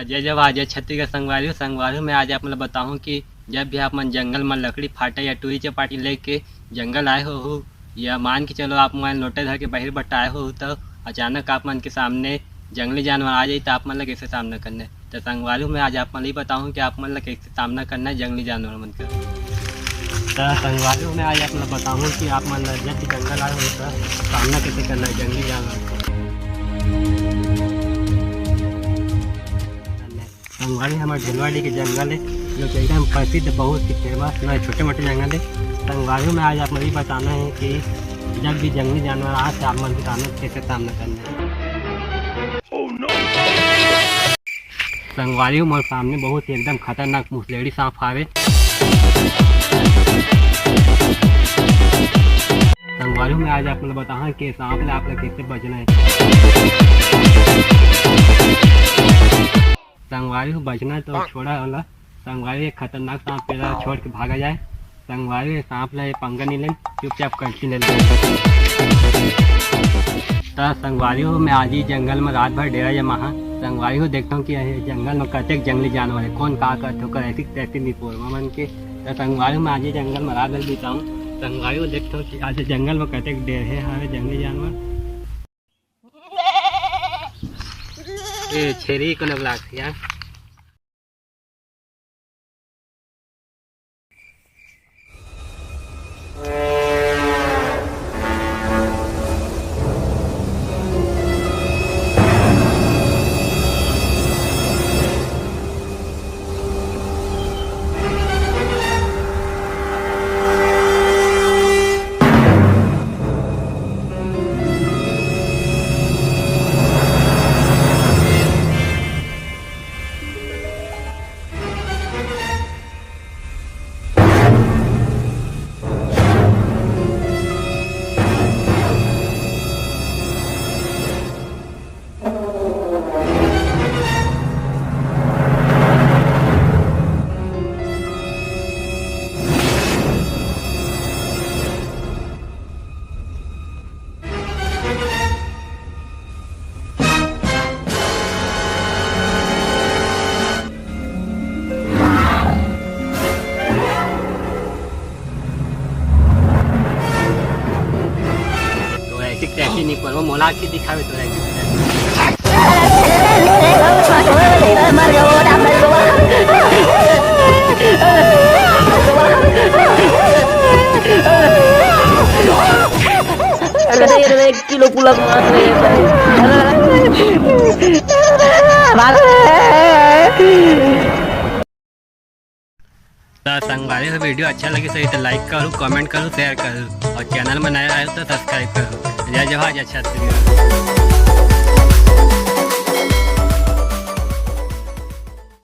जय जवाहर जय छत्तीसगढ़ संगवारी में आज आप मतलब बताऊँ कि जब भी आप मन जंगल में लकड़ी फाटे या टूरी चपाटी लेके जंगल आए हो या मान के चलो आप मन लोटे धर के बाहर बट आए हो तो अचानक आप मन के सामने जंगली जानवर आ जाए तो आप मन कैसे सामना करना है। तो संगवारी में आज आप मन बताऊँ कि आप मन कैसे सामना करना है जंगली जानवर मन का। तो संगवारी में आज आप मतलब बताऊँ कि आप मन जब जंगल आए हो तो सामना कैसे करना है जंगली जानवर का। संगवारी हमारे ढिलवाड़ी के जंगल है जो कि एकदम प्रसिद्ध बहुत ही फेमस ना छोटे मोटे जंगल है। संगवारी में आज आप मुझे बताना है कि जब भी जंगली जानवर आए तो आप मन बताना कैसे सामना करना है। संगवारी में सामने बहुत ही एकदम खतरनाक मुसलेड़ी सांप आवे। संगवारी में आज आप मतलब बताना कि सांप से आप लोग कैसे बचना है। संगवारी को बचना तो छोड़ा होला। संगवारी एक खतरनाक सांप पेड़ा छोड़ के भागा जाए। संगवारी सांप ला पंगा नहीं ले चुपचाप कल्टी ले ले। तो संगवारी में आज ही जंगल में रात भर डेरा जमा है। संगवारी को देखता हूँ कि जंगल में कतेक जंगली जानवर है कौन कहा करते हो ऐसी तैसी नहीं पोर मन के। तो संगवारी में आज ही जंगल में रात भर बीता हूँ। संगवारी को देखता हूँ कि आज जंगल में कतेक डेर है हमारे जंगली जानवर। ये छेरी को नगला यार ऐसी नहीं पर वो मोला की दिखावे तो किलो पुलक संगवारी का वीडियो अच्छा लगे सही तो लाइक करो कमेंट करो शेयर करो और चैनल में नया आए तो सब्सक्राइब करो। जय जवाहर जय छत्तीसगढ़।